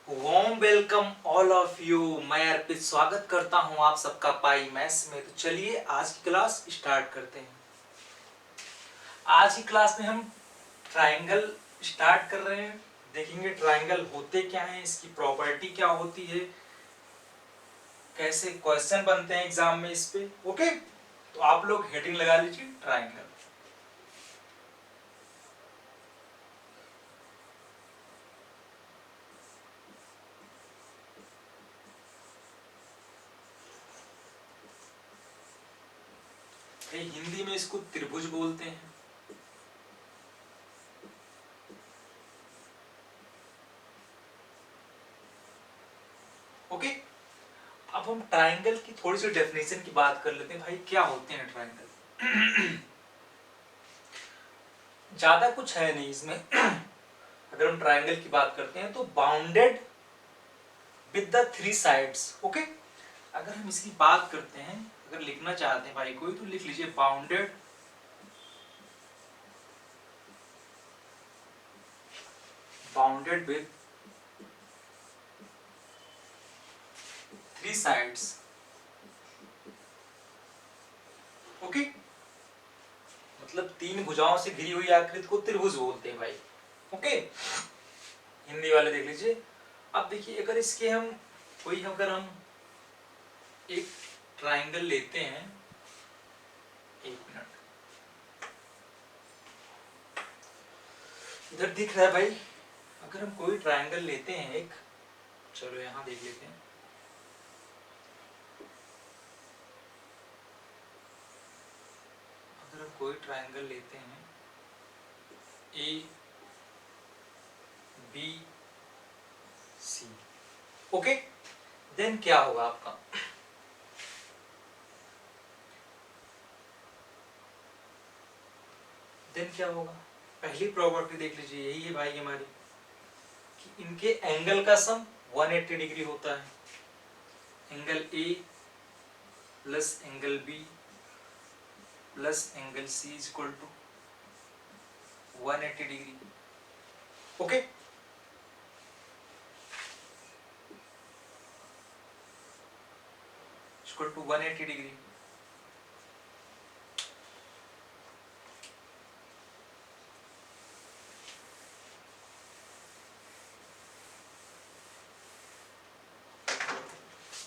Warm welcome all of you. मैं अर्पित स्वागत करता हूं आप सबका पाई मैथ्स में। तो चलिए आज की क्लास स्टार्ट करते हैं। आज की क्लास में हम ट्रायंगल स्टार्ट कर रहे हैं। देखेंगे ट्रायंगल होते क्या हैं, इसकी प्रॉपर्टी क्या होती है, कैसे क्वेश्चन बनते हैं एग्जाम में इस पे। ओके, तो आप लोग हेडिंग लगा लीजिए ट्रायंगल। हिंदी में इसको त्रिभुज बोलते हैं। ओके, अब हम ट्रायंगल की थोड़ी सी डेफिनेशन की बात कर लेते हैं। भाई क्या होते हैं ट्रायंगल? ज्यादा कुछ है नहीं इसमें। अगर हम ट्रायंगल की बात करते हैं तो bounded with the three sides. Okay, अगर हम इसकी बात करते हैं, अगर लिखना चाहते हैं भाई कोई, तो लिख लीजिए bounded bounded with three sides. Okay, मतलब तीन भुजाओं से घिरी हुई आकृति को त्रिभुज बोलते हैं भाई। ओके, हिंदी वाले देख लीजिए। अब देखिए, अगर इसके हम कोई अगर हम एक ट्रायंगल लेते हैं, एक मिनट, इधर दिख रहा है भाई। अगर हम कोई ट्रायंगल लेते हैं एक, चलो यहां देख लेते हैं। अगर हम कोई ट्रायंगल लेते हैं A B C, okay, then क्या होगा आपका? देन क्या होगा? पहली प्रॉपर्टी देख लीजिए, यही है भाई हमारी, कि इनके एंगल का सम 180 डिग्री होता है। Angle A plus angle B plus angle C is equal to 180 degree. Okay, equal to 180 degree.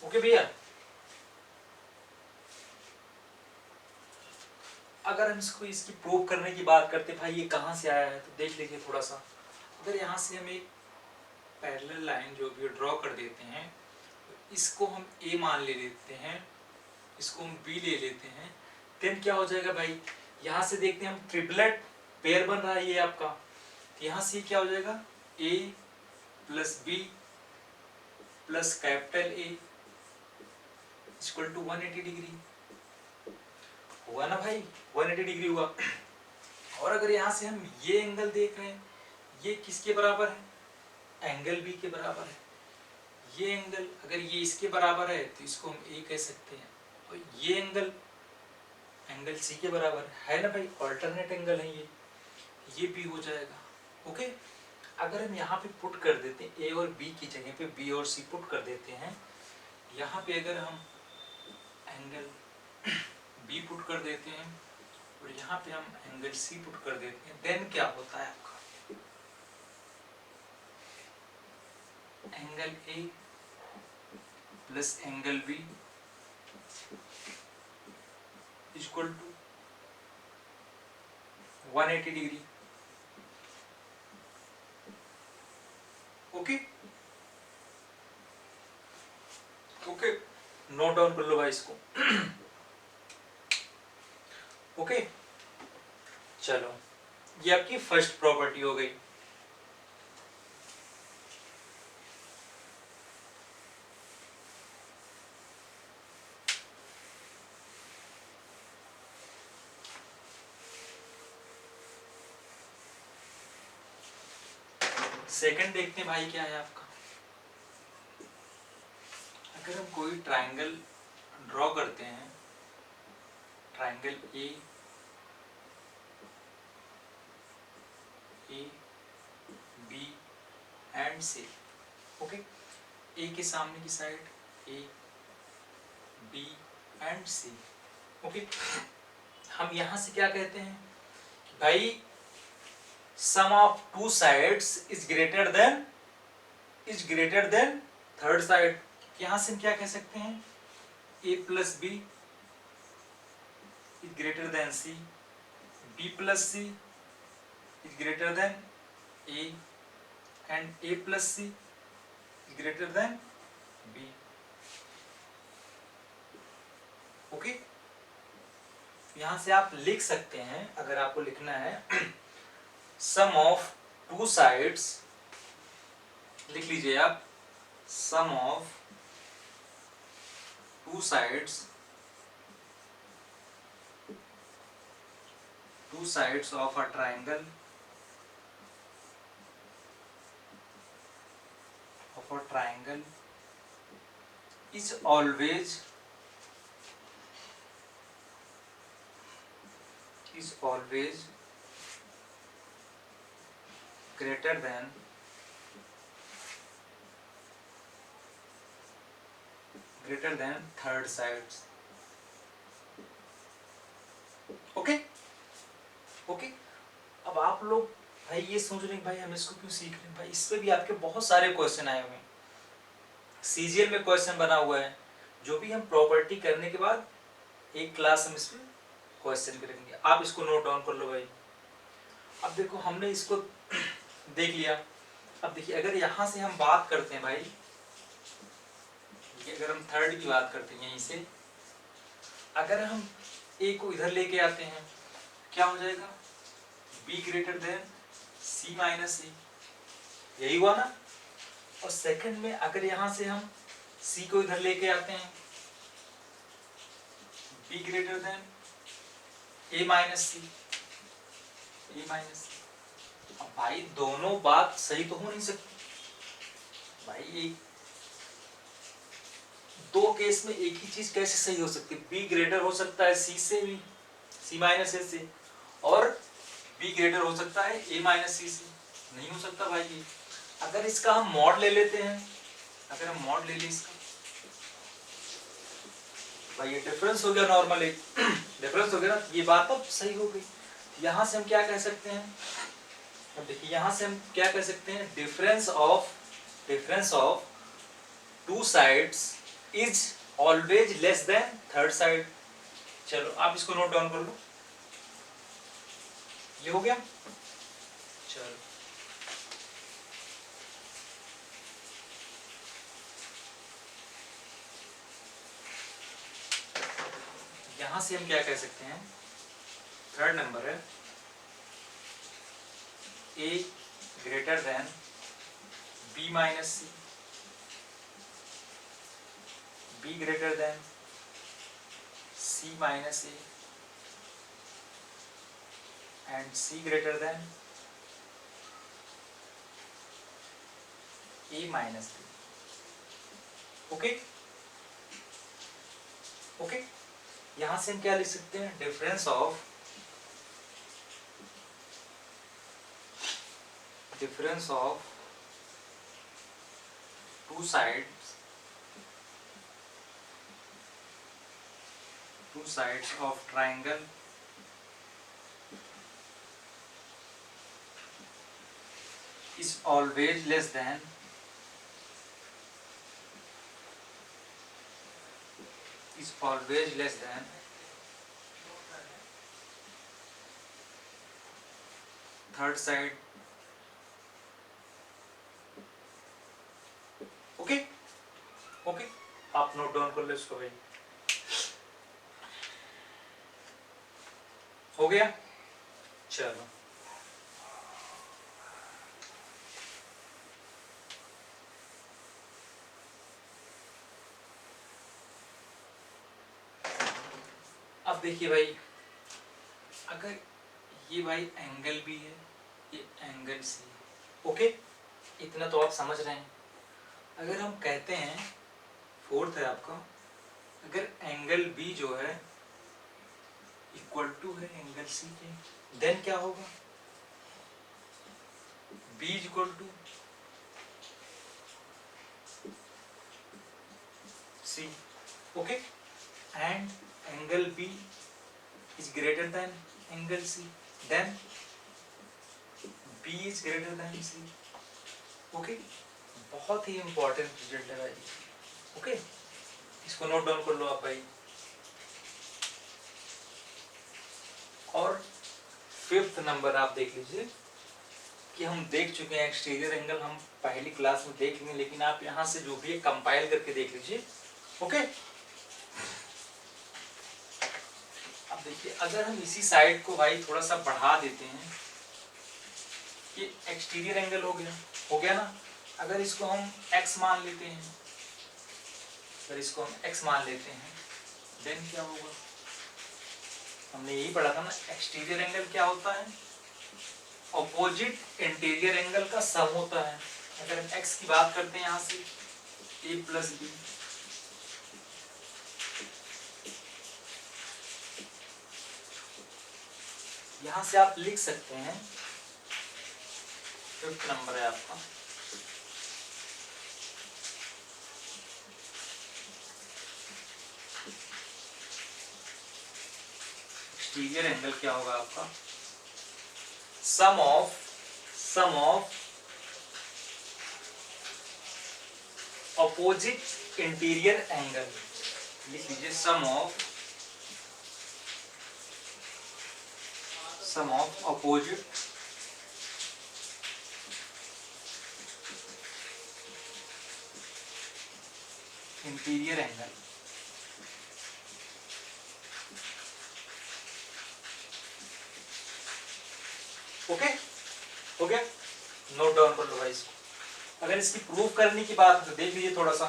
Okay भैया, अगर हम इसको इसकी प्रूव करने की बात करते भाई ये कहाँ से आया है, तो देख लीजिए थोड़ा सा। अगर यहाँ से हम एक पैरेलल लाइन जो भी ड्रॉ कर देते हैं, तो इसको हम ए मान ले लेते हैं, इसको हम बी ले लेते हैं, देन क्या हो जाएगा भाई? यहाँ से देखते हैं हम, ट्रिपलेट पेयर बन रहा है ये आपका। तो यहाँ से क्या हो जाएगा? A plus B plus capital A equal to 180 degree. हुआ ना भाई? 180 डिग्री हुआ। और अगर यहाँ से हम ये एंगल देख रहे हैं, ये किसके बराबर है? एंगल बी के बराबर है। ये एंगल अगर ये इसके बराबर है तो इसको हम ए कह सकते हैं, और ये एंगल एंगल सी के बराबर है ना भाई, ऑल्टरनेट एंगल है ये भी हो जाएगा। ओके, अगर हम यहाँ पे पुट कर देते हैं ए और बी की जगह पे बी और सी पुट कर देते हैं, यहाँ पे अगर हम एंगल बी पुट कर देते हैं और यहाँ पे हम एंगल सी पुट कर देते हैं, देन क्या होता है आपका? Angle A plus angle B equal to 180 degree. Okay okay, note down कर लो भाई इसको। ओके, चलो ये आपकी फर्स्ट प्रॉपर्टी हो गई। सेकंड देखते हैं भाई क्या है आपका। अगर हम कोई ट्रायंगल ड्रॉ करते हैं, triangle A B and C, okay, A के सामने की side A, B and C. Okay, हम यहां से क्या कहते हैं भाई, sum of two sides is greater than third side. यहां से हम क्या कह सकते हैं, A plus B is greater than C, B plus C is greater than A and A plus C is greater than B. Okay, यहां से आप लिख सकते हैं, अगर आपको लिखना है सम ऑफ टू साइड्स, लिख लीजिए आप, sum of two sides of a triangle is always greater than third sides। Okay okay, अब आप लोग भाई ये सोच रहे हैं भाई हम इसको क्यों सीख रहे हैं, भाई इस पे भी आपके बहुत सारे क्वेश्चन आए हुए हैं, सीजीएल में क्वेश्चन बना हुआ है, जो भी हम प्रॉपर्टी करने के बाद एक क्लास हम इस पे क्वेश्चन करेंगे, आप इसको नोट डाउन कर लो भाई। अब देखो हमने इसको देख लिया, अब देखिए अगर यहाँ से हम बात करते हैं भाई, अगर हम थर्ड की बात करते हैं यहीं से, अगर हम ए को इधर लेके आते हैं क्या हो जाएगा, b greater than c minus A, यही हुआ ना। और सेकंड में अगर यहां से हम c को इधर लेके आते हैं, b greater than a minus C, अब भाई दोनों बात सही तो हो नहीं सकती भाई, एक दो केस में एक ही चीज कैसे सही हो सकती है, b ग्रेटर हो सकता है c से भी, c माइनस ए से, और b ग्रेटर हो सकता है a माइनस सी से, नहीं हो सकता भाई ये। अगर इसका हम मॉड ले लेते हैं, अगर हम मॉड ले लें इसका, भाई ये डिफरेंस हो गया, नॉर्मल एक डिफरेंस हो गया ना, ये बात अब सही हो गई। यहां से हम क्या कह सकते हैं, अब देखिए यहां से हम क्या कह सकते हैं, difference of two sides is always less than third side. चलो आप इसको नोट डाउन कर लो, ये हो गया। चलो यहां से हम क्या कह सकते हैं, थर्ड नंबर है a greater than b minus C, b greater than c minus A and c greater than a minus B. Okay okay, यहां से हम क्या लिख सकते हैं, difference of two sides of triangle is always less than third side. Okay okay, आप note down कर लो इसको भाई, हो गया। चलो अब देखिए भाई, अगर ये भाई एंगल भी है, ये एंगल सी है, ओके इतना तो आप समझ रहे हैं। अगर हम कहते हैं, फोर्थ है आपका, अगर एंगल बी जो है इक्वल टू है एंगल सी के, देन क्या होगा, b equal to C. Okay, and angle B is greater than angle C, then B is greater than C. Okay, बहुत ही इंपॉर्टेंट रिजल्ट है भाई. ओके, इसको नोट डाउन कर लो आप भाई. और फिफ्थ नंबर आप देख लीजिए कि हम देख चुके हैं एक्सटीरियर एंगल, हम पहली क्लास में देख लेंगे, लेकिन आप यहाँ से जो भी है कंपाइल करके देख लीजिए. ओके, अब देखिए अगर हम इसी साइड को भाई थोड़ा सा बढ़ा देते हैं, ये एक्सटीरियर एंगल हो गया ना. अगर इसको हम x मान लेते हैं, अगर इसको हम x मान लेते हैं, देन क्या होगा? हमने यही पढ़ा था ना, एक्सटीरियर एंगल क्या होता है? अपोजिट इंटीरियर एंगल का सम होता है. अगर हम x की बात करते हैं यहाँ से a प्लस बी, यहाँ से आप लिख सकते हैं, फिफ्थ नंबर है आपका, एक्सटीरियर एंगल क्या होगा आपका? Sum of opposite interior angle. लिख लीजिए sum of opposite interior angle. Okay, हो गया? नोट डाउन कर लो भाई इसको. अगर इसकी प्रूफ करने की बात तो देख लीजिए थोड़ा सा.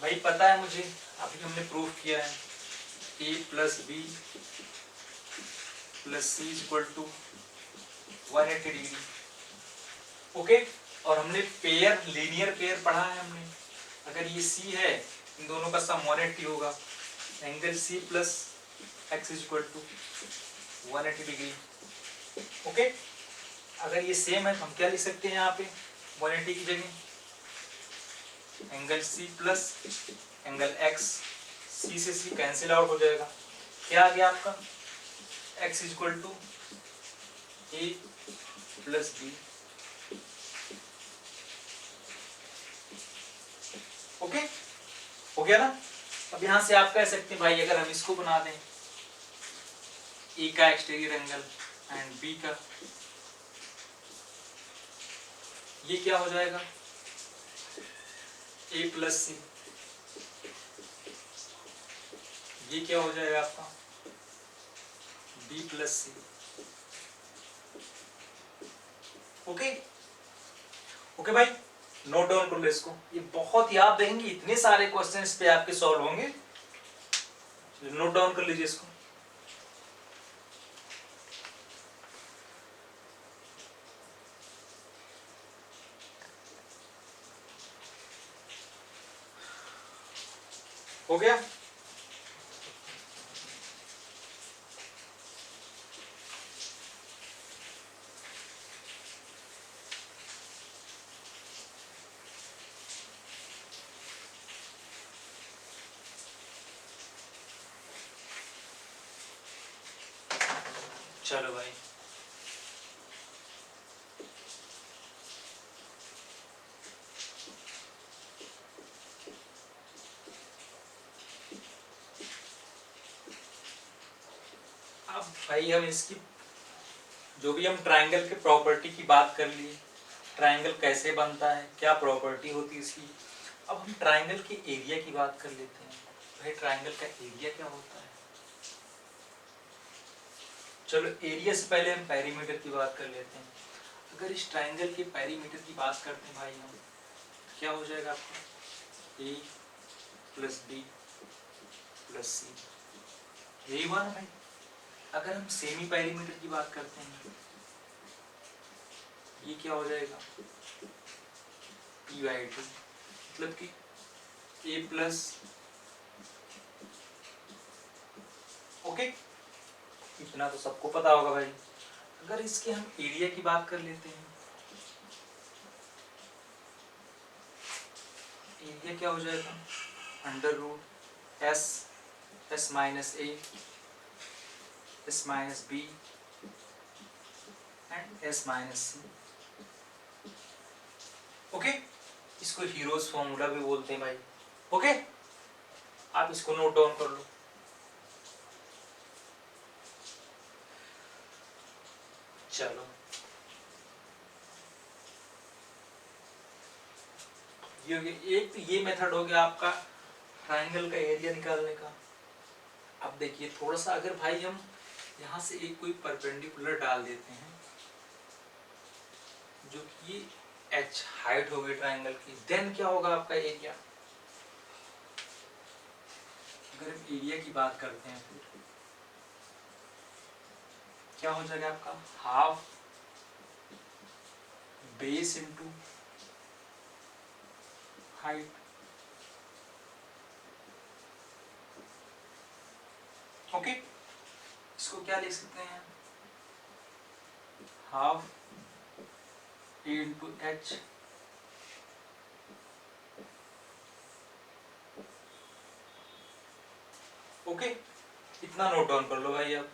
भाई पता है मुझे, अभी हमने प्रूफ किया है a plus B plus C equal to 180 degree. Okay, और हमने पेयर, लीनियर पेयर पढ़ा है हमने. अगर ये c है, इन दोनों का सम 180 होगा. Angle c plus X equal to 180 degree. Okay, अगर ये सेम है तो हम क्या लिख सकते हैं यहाँ पे 180 की जगह? Angle c plus angle x, c से c कैंसिल आउट हो जाएगा. क्या आ गया आपका? x equal to a plus B. Okay, हो गया ना? अब यहां से आप कह सकते हैं भाई अगर हम इसको बना दें a का एक्सटीरियर एंगल एंड b का, ये क्या हो जाएगा? a प्लस सी. ये क्या हो जाएगा आपका? b प्लस सी. ओके, ओके भाई, नोट डाउन कर लो इसको. ये बहुत याद रहेंगे, इतने सारे क्वेश्चंस पे आपके सॉल्व होंगे. नोट डाउन कर लीजिए इसको. हो गया? चलो भाई, अब भाई हम इसकी जो भी हम ट्रायंगल के प्रॉपर्टी की बात कर लिए, ट्रायंगल कैसे बनता है, क्या प्रॉपर्टी होती है इसकी. अब हम ट्रायंगल के एरिया की बात कर लेते हैं. भाई ट्रायंगल का एरिया क्या होता है? चलो एरिया से पहले हम पेरीमीटर की बात कर लेते हैं. अगर इस ट्रायंगल के पेरीमीटर की बात करते हैं भाई हम, क्या हो जाएगा आपका? a प्लस बी प्लस सी. यही हुआ ना भाई. अगर हम सेमी पेरीमीटर की बात करते हैं, ये क्या हो जाएगा? p/2, मतलब कि a प्लस. ओके, इतना तो सबको पता होगा भाई. अगर इसके हम एरिया की बात कर लेते हैं, एरिया क्या हो जाएगा, under root S, S minus A, S minus B and S minus C. Okay, इसको हीरोज फॉर्मूला भी बोलते हैं भाई। ओके, आप इसको नोट डाउन कर लो। चलो, ये हो गया, एक तो ये मेथड हो गया आपका ट्रायंगल का एरिया निकालने का। अब देखिए थोड़ा सा, अगर भाई हम यहाँ से एक कोई परपेंडिकुलर डाल देते हैं, जो कि h हाइट हो गई ट्रायंगल की, देन क्या होगा आपका एरिया। अगर हम एरिया की बात करते हैं फिर क्या हो जाएगा आपका, half base into height. Okay, इसको क्या लिख सकते हैं, हाफ ए इंटू एच ओके, इतना नोट डाउन कर लो भाई अब।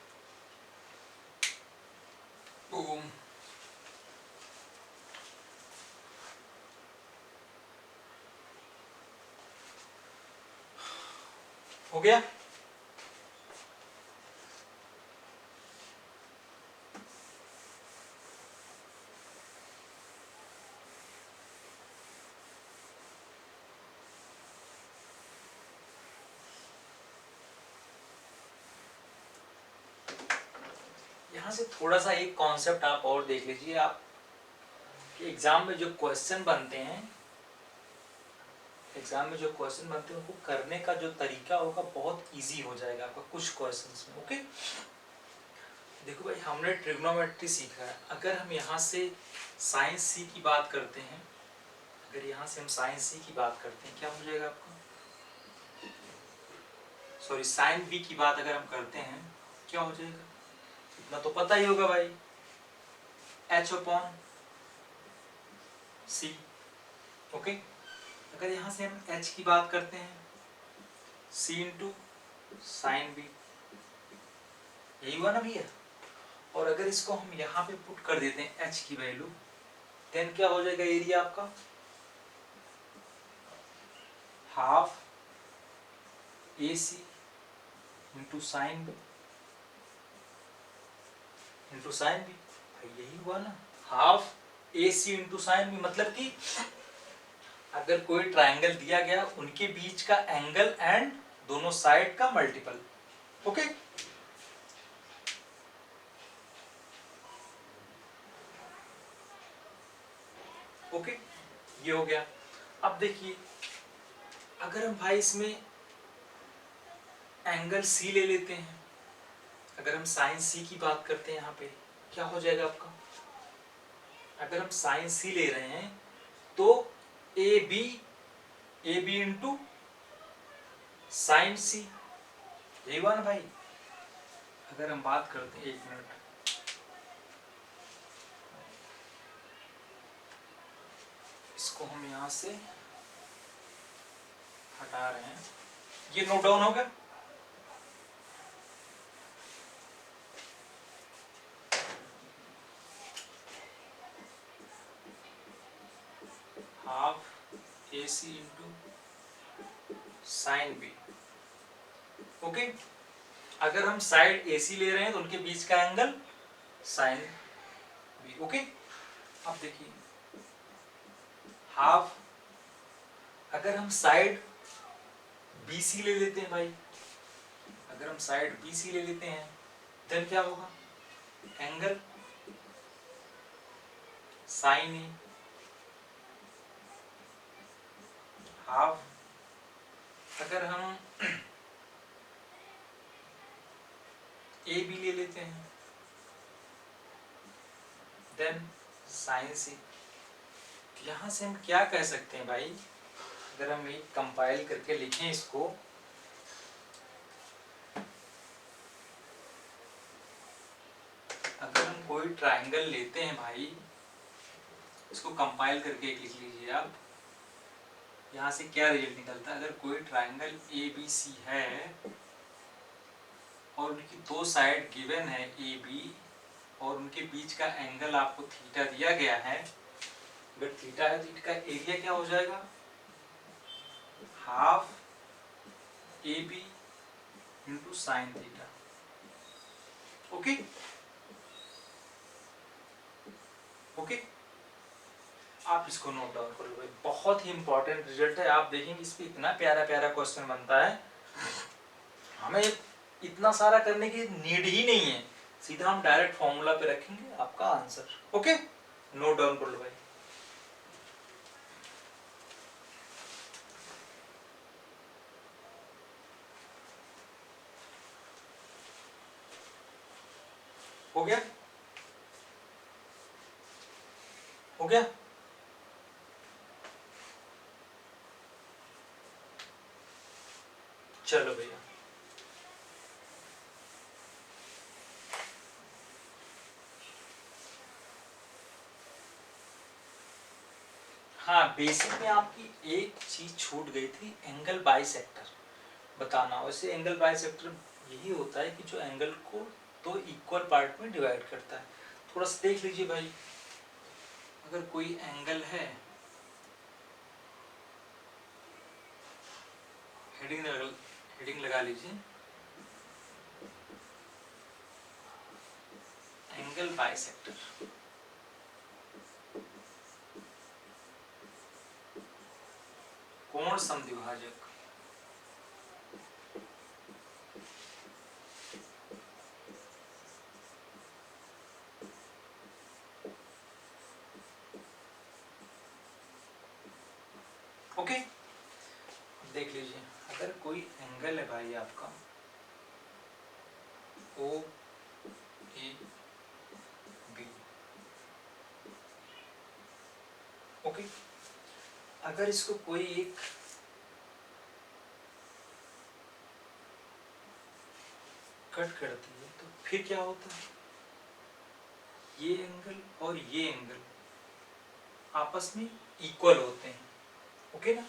हो गया। यहाँ से थोड़ा सा एक कॉन्सेप्ट आप और देख लीजिए, आप एग्जाम में जो क्वेश्चन बनते हैं, एग्जाम में जो क्वेश्चन बनते हैं उनको करने का जो तरीका होगा बहुत इजी हो जाएगा आपका कुछ क्वेश्चंस में। ओके, देखो भाई हमने ट्रिग्नोमेट्री सीखा है, अगर हम यहाँ से साइन सी की बात करते हैं, अगर यहाँ से हम साइन सी की बात करते हैं, क्या हो जाएगा आपका, सॉरी साइन बी की बात अगर हम करते हैं क्या हो जाएगा, इतना तो पता ही होगा भाई, एच अपॉन सी। ओके, अगर यहाँ से हम एच की बात करते हैं, सी इंटू साइन बी, यही हुआ ना भैया। और अगर इसको हम यहाँ पे पुट कर देते हैं एच की वैल्यू, देन क्या हो जाएगा एरिया आपका, half A C into sine B into sine B, भाई यही हुआ ना, half A C into sine B. मतलब कि अगर कोई ट्रायंगल दिया गया, उनके बीच का एंगल एंड दोनों साइड का मल्टीपल। ओके, ओके, ये हो गया। अब देखिए अगर हम भाई इसमें एंगल सी ले लेते हैं, अगर हम साइन सी की बात करते हैं, यहाँ पे क्या हो जाएगा आपका, अगर हम साइन सी ले रहे हैं तो ए बी इंटू साइन सी, यही हुआ ना भाई। अगर हम बात करते हैं, एक मिनट, इसको हम यहां से हटा रहे हैं, ये नोट डाउन हो गया। Half A C into sine B. Okay, अगर हम साइड ए सी ले रहे हैं तो उनके बीच का एंगल साइन बी। ओके, अब देखिए हाफ, अगर हम साइड बी सी ले लेते हैं भाई, अगर हम साइड बी सी ले लेते हैं देन क्या होगा, एंगल साइन ए, हाफ अगर हम ए बी ले लेते हैं देन साइन सी। यहां से हम क्या कह सकते हैं भाई, अगर हम एक कंपाइल करके लिखें इसको, अगर हम कोई कोई ट्राइंगल लेते हैं भाई, इसको कंपाइल करके एक लिख लीजिए आप, यहाँ से क्या रिजल्ट निकलता है। अगर कोई ट्राइंगल ए बी सी है और उनकी दो साइड गिवन है ए बी और उनके बीच का एंगल आपको थीटा दिया गया है, अगर थीटा है तो इसका एरिया क्या हो जाएगा, half A B into sine theta. Okay okay, आप इसको नोट डाउन कर लो भाई, बहुत ही इंपॉर्टेंट रिजल्ट है। आप देखेंगे इस पे इतना प्यारा प्यारा क्वेश्चन बनता है, हमें इतना सारा करने की नीड ही नहीं है, सीधा हम डायरेक्ट फॉर्मूला पे रखेंगे आपका आंसर। ओके, नोट डाउन कर लो भाई। हो गया, हो गया। चलो भैया, हाँ बेसिक में आपकी एक चीज छूट गई थी, एंगल बाइसेक्टर बताना। वैसे एंगल बाइसेक्टर यही होता है कि जो एंगल को दो इक्वल पार्ट में डिवाइड करता है। थोड़ा सा देख लीजिए भाई, अगर कोई एंगल है, हेडिंग लगा लीजिए, एंगल बाइसेक्टर। कोण समद्विभाजक, ओके। देख लीजिए, अगर कोई एंगल है भाई आपका ओ ए बी, ओके, अगर इसको कोई एक कट करती है तो फिर क्या होता है, ये एंगल और ये एंगल आपस में इक्वल होते हैं, ओके ना।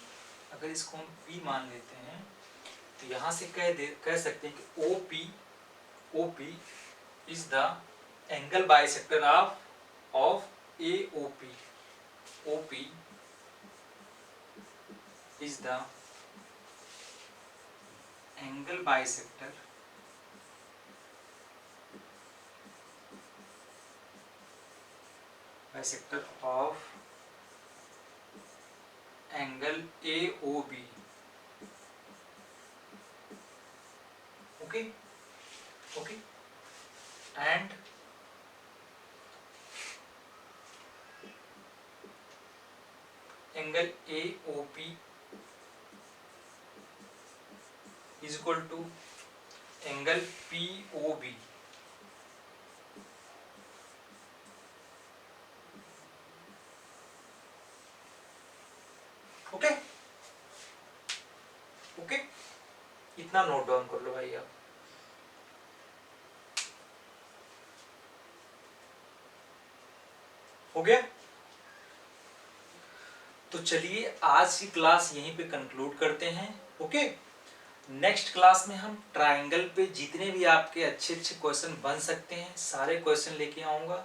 अगर इसको हम P मान लेते हैं तो यहाँ से कह सकते हैं कि OP is the angle bisector of AOP. OP is the angle bisector of angle AOB. Okay, okay, and angle AOP is equal to angle POB. Okay okay, इतना नोट डाउन कर लो भाई आप। हो गया, तो चलिए आज की क्लास यहीं पे कंक्लूड करते हैं। ओके, नेक्स्ट क्लास में हम ट्राइंगल पे जितने भी आपके अच्छे अच्छे क्वेश्चन बन सकते हैं सारे क्वेश्चन लेके आऊंगा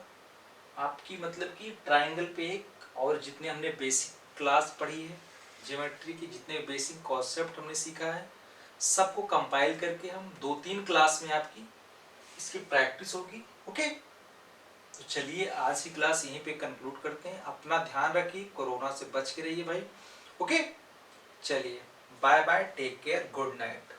आपकी, मतलब कि ट्राइंगल पे एक, और जितने हमने बेसिक क्लास पढ़ी है, ज्योमेट्री की जितने बेसिक कॉन्सेप्ट हमने सीखा है, सबको कंपाइल करके हम 2-3 क्लास में आपकी इसकी प्रैक्टिस होगी। ओके, तो चलिए आज की क्लास यहीं पे कंक्लूड करते हैं। अपना ध्यान रखिए, कोरोना से बच के रहिए भाई। ओके, चलिए bye bye, take care, good night.